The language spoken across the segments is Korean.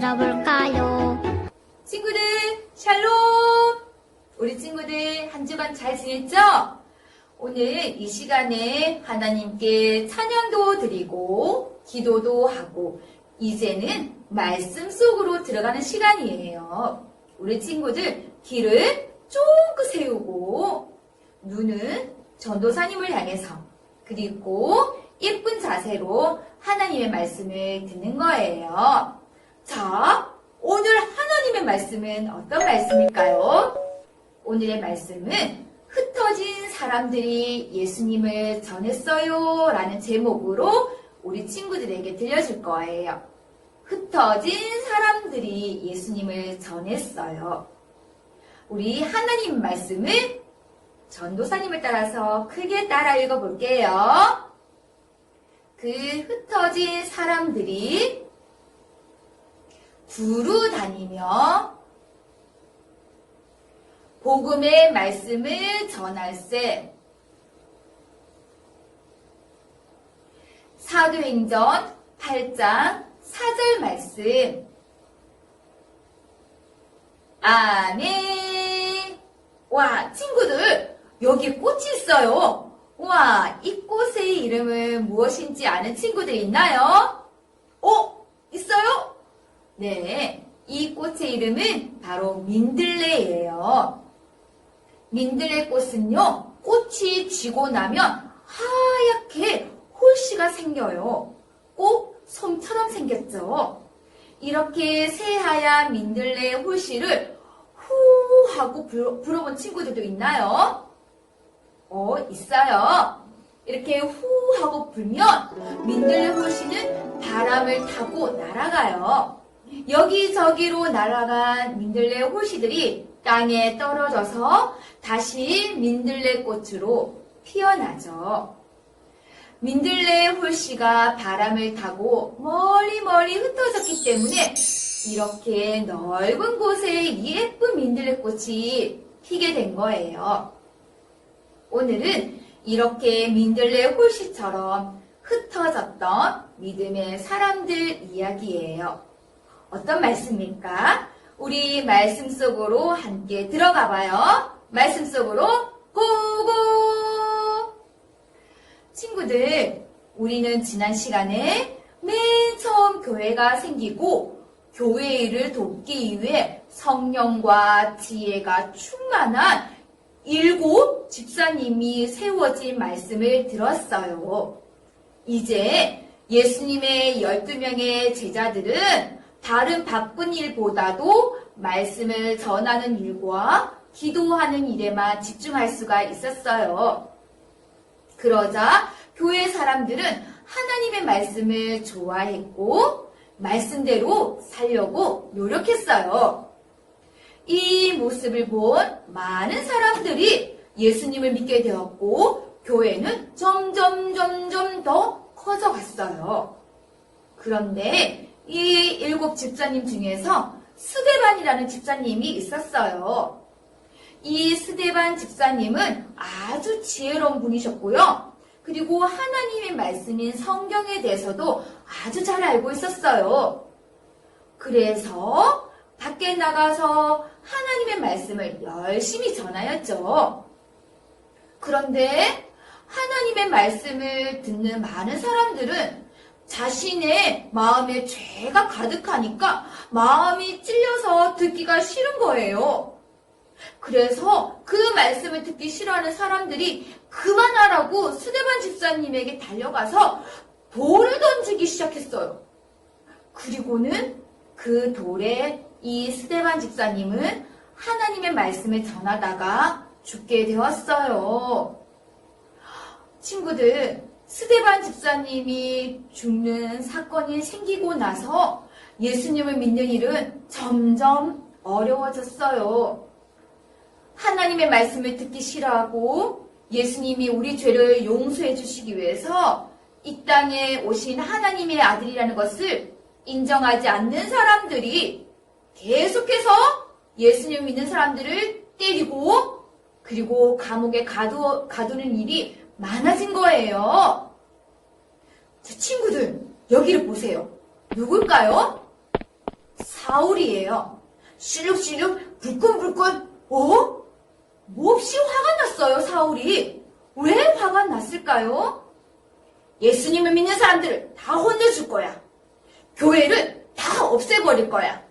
들어볼까요? 친구들, 샬롬! 우리 친구들 한 주간 잘 지냈죠? 오늘 이 시간에 하나님께 찬양도 드리고 기도도 하고 이제는 말씀 속으로 들어가는 시간이에요. 우리 친구들 귀를 쫑긋 세우고 눈은 전도사님을 향해서 그리고 예쁜 자세로 하나님의 말씀을 듣는 거예요. 자, 오늘 하나님의 말씀은 어떤 말씀일까요? 오늘의 말씀은 흩어진 사람들이 예수님을 전했어요 라는 제목으로 우리 친구들에게 들려줄 거예요. 흩어진 사람들이 예수님을 전했어요. 우리 하나님 말씀을 전도사님을 따라서 크게 따라 읽어볼게요. 그 흩어진 사람들이 두루 다니며 복음의 말씀을 전할세. 사도행전 8장 4절 말씀. 아멘. 와, 친구들, 여기 꽃이 있어요. 와, 이 꽃의 이름은 무엇인지 아는 친구들 있나요? 있어요? 네, 이 꽃의 이름은 바로 민들레예요. 민들레 꽃은요, 꽃이 지고 나면 하얗게 홀씨가 생겨요. 꼭 솜처럼 생겼죠. 이렇게 새하얀 민들레 홀씨를 후 하고 불어본 친구들도 있나요? 있어요. 이렇게 후 하고 불면 민들레 홀씨는 바람을 타고 날아가요. 여기저기로 날아간 민들레 홀씨들이 땅에 떨어져서 다시 민들레 꽃으로 피어나죠. 민들레 홀씨가 바람을 타고 멀리 흩어졌기 때문에 이렇게 넓은 곳에 예쁜 민들레 꽃이 피게 된 거예요. 오늘은 이렇게 민들레 홀씨처럼 흩어졌던 믿음의 사람들 이야기예요. 어떤 말씀입니까? 우리 말씀 속으로 함께 들어가 봐요. 말씀 속으로 고고! 친구들, 우리는 지난 시간에 맨 처음 교회가 생기고 교회 일을 돕기 위해 성령과 지혜가 충만한 7 집사님이 세워진 말씀을 들었어요. 이제 예수님의 12명의 제자들은 다른 바쁜 일보다도 말씀을 전하는 일과 기도하는 일에만 집중할 수가 있었어요. 그러자 교회 사람들은 하나님의 말씀을 좋아했고 말씀대로 살려고 노력했어요. 이 모습을 본 많은 사람들이 예수님을 믿게 되었고 교회는 점점 더 커져갔어요. 그런데 이 7 집사님 중에서 스데반이라는 집사님이 있었어요. 이 스데반 집사님은 아주 지혜로운 분이셨고요. 그리고 하나님의 말씀인 성경에 대해서도 아주 잘 알고 있었어요. 그래서 밖에 나가서 하나님의 말씀을 열심히 전하였죠. 그런데 하나님의 말씀을 듣는 많은 사람들은 자신의 마음에 죄가 가득하니까 마음이 찔려서 듣기가 싫은 거예요. 그래서 그 말씀을 듣기 싫어하는 사람들이 그만하라고 스데반 집사님에게 달려가서 돌을 던지기 시작했어요. 그리고는 그 돌에 이 스데반 집사님은 하나님의 말씀을 전하다가 죽게 되었어요. 친구들, 스데반 집사님이 죽는 사건이 생기고 나서 예수님을 믿는 일은 점점 어려워졌어요. 하나님의 말씀을 듣기 싫어하고 예수님이 우리 죄를 용서해 주시기 위해서 이 땅에 오신 하나님의 아들이라는 것을 인정하지 않는 사람들이 계속해서 예수님을 믿는 사람들을 때리고 그리고 감옥에 가두는 일이 많아진 거예요. 자, 친구들, 여기를 보세요. 누굴까요? 사울이에요. 실룩실룩, 불끈불끈, 몹시 화가 났어요, 사울이. 왜 화가 났을까요? 예수님을 믿는 사람들을 다 혼내줄 거야. 교회를 다 없애버릴 거야.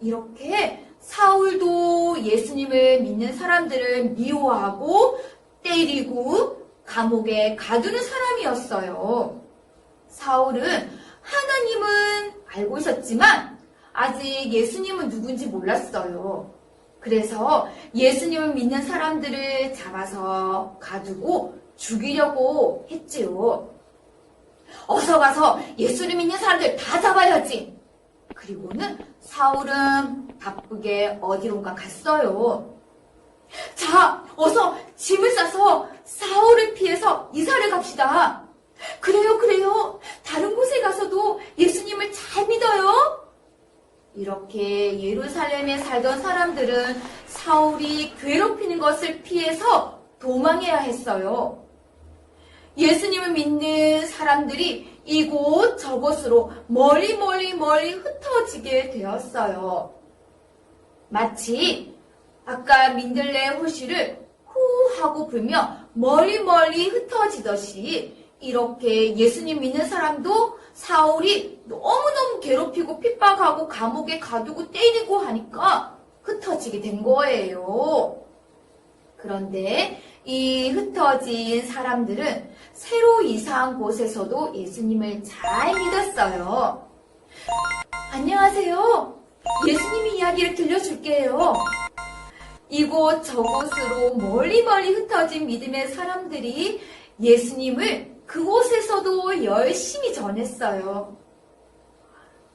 이렇게 사울도 예수님을 믿는 사람들을 미워하고 때리고 감옥에 가두는 사람이었어요. 사울은 하나님은 알고 있었지만 아직 예수님은 누군지 몰랐어요. 그래서 예수님을 믿는 사람들을 잡아서 가두고 죽이려고 했지요. 어서 가서 예수를 믿는 사람들 다 잡아야지. 그리고는 사울은 바쁘게 어디론가 갔어요. 자, 어서 짐을 싸서 사울을 피해서 이사를 갑시다. 그래요. 다른 곳에 가서도 예수님을 잘 믿어요. 이렇게 예루살렘에 살던 사람들은 사울이 괴롭히는 것을 피해서 도망해야 했어요. 예수님을 믿는 사람들이 이곳 저곳으로 멀리 흩어지게 되었어요. 마치 아까 민들레 호시를 후 하고 불며 멀리 흩어지듯이 이렇게 예수님 믿는 사람도 사울이 너무너무 괴롭히고 핍박하고 감옥에 가두고 때리고 하니까 흩어지게 된 거예요. 그런데 이 흩어진 사람들은 새로 이사한 곳에서도 예수님을 잘 믿었어요. 안녕하세요. 예수님의 이야기를 들려줄게요. 이곳 저곳으로 멀리 흩어진 믿음의 사람들이 예수님을 그곳에서도 열심히 전했어요.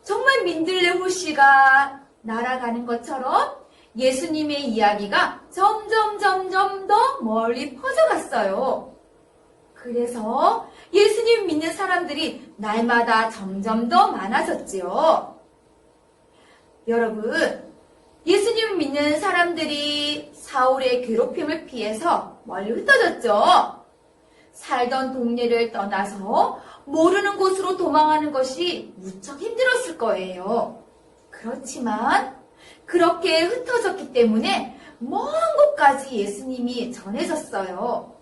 정말 민들레 호시가 날아가는 것처럼 예수님의 이야기가 점점 더 멀리 퍼져갔어요. 그래서 예수님 믿는 사람들이 날마다 점점 더 많아졌지요. 여러분, 예수님 믿는 사람들이 사울의 괴롭힘을 피해서 멀리 흩어졌죠. 살던 동네를 떠나서 모르는 곳으로 도망하는 것이 무척 힘들었을 거예요. 그렇지만 그렇게 흩어졌기 때문에 먼 곳까지 예수님이 전해졌어요.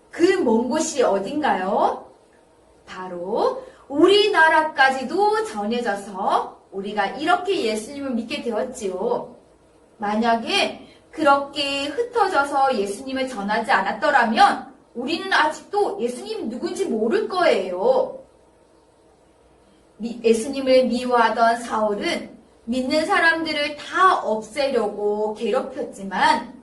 그 먼 곳이 어딘가요? 바로 우리나라까지도 전해져서 우리가 이렇게 예수님을 믿게 되었지요. 만약에 그렇게 흩어져서 예수님을 전하지 않았더라면 우리는 아직도 예수님이 누군지 모를 거예요. 예수님을 미워하던 사울은 믿는 사람들을 다 없애려고 괴롭혔지만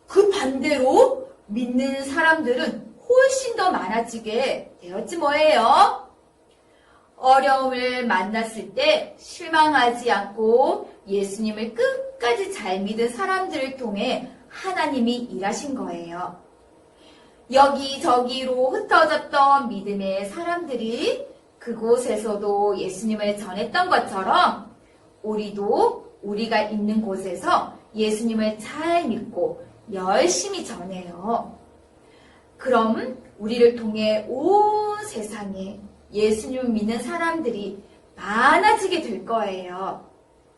그 반대로 믿는 사람들은 훨씬 더 많아지게 되었지 뭐예요. 어려움을 만났을 때 실망하지 않고 예수님을 끝까지 잘 믿은 사람들을 통해 하나님이 일하신 거예요. 여기저기로 흩어졌던 믿음의 사람들이 그곳에서도 예수님을 전했던 것처럼 우리도 우리가 있는 곳에서 예수님을 잘 믿고 열심히 전해요. 그럼 우리를 통해 온 세상에 예수님을 믿는 사람들이 많아지게 될 거예요.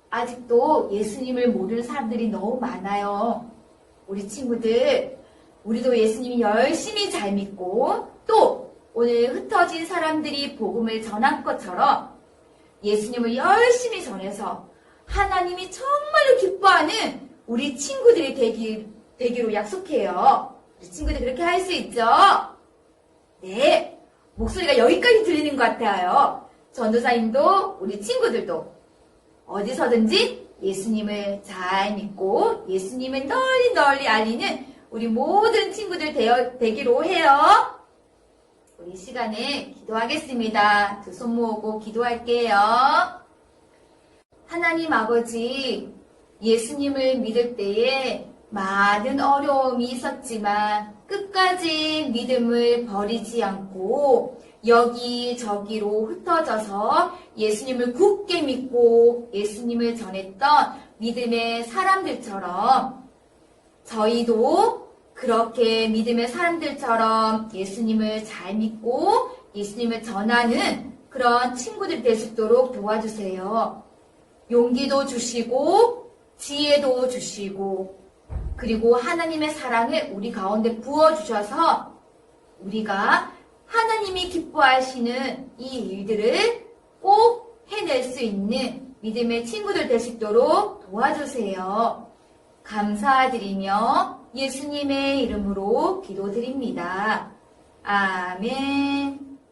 아직도 예수님을 모르는 사람들이 너무 많아요. 우리 친구들, 우리도 예수님이 열심히 잘 믿고 또 오늘 흩어진 사람들이 복음을 전한 것처럼 예수님을 열심히 전해서 하나님이 정말로 기뻐하는 우리 친구들이 되기로 약속해요. 우리 친구들 그렇게 할 수 있죠? 네, 목소리가 여기까지 들리는 것 같아요. 전도사님도 우리 친구들도 어디서든지 예수님을 잘 믿고 예수님을 널리 알리는 우리 모든 친구들 되기로 해요. 우리 시간에 기도하겠습니다. 두 손 모으고 기도할게요. 하나님 아버지, 예수님을 믿을 때에 많은 어려움이 있었지만 끝까지 믿음을 버리지 않고 여기저기로 흩어져서 예수님을 굳게 믿고 예수님을 전했던 믿음의 사람들처럼 저희도 그렇게 믿음의 사람들처럼 예수님을 잘 믿고 예수님을 전하는 그런 친구들 될 수 있도록 도와주세요. 용기도 주시고 지혜도 주시고 그리고 하나님의 사랑을 우리 가운데 부어주셔서 우리가 하나님이 기뻐하시는 이 일들을 꼭 해낼 수 있는 믿음의 친구들 되시도록 도와주세요. 감사드리며 예수님의 이름으로 기도드립니다. 아멘.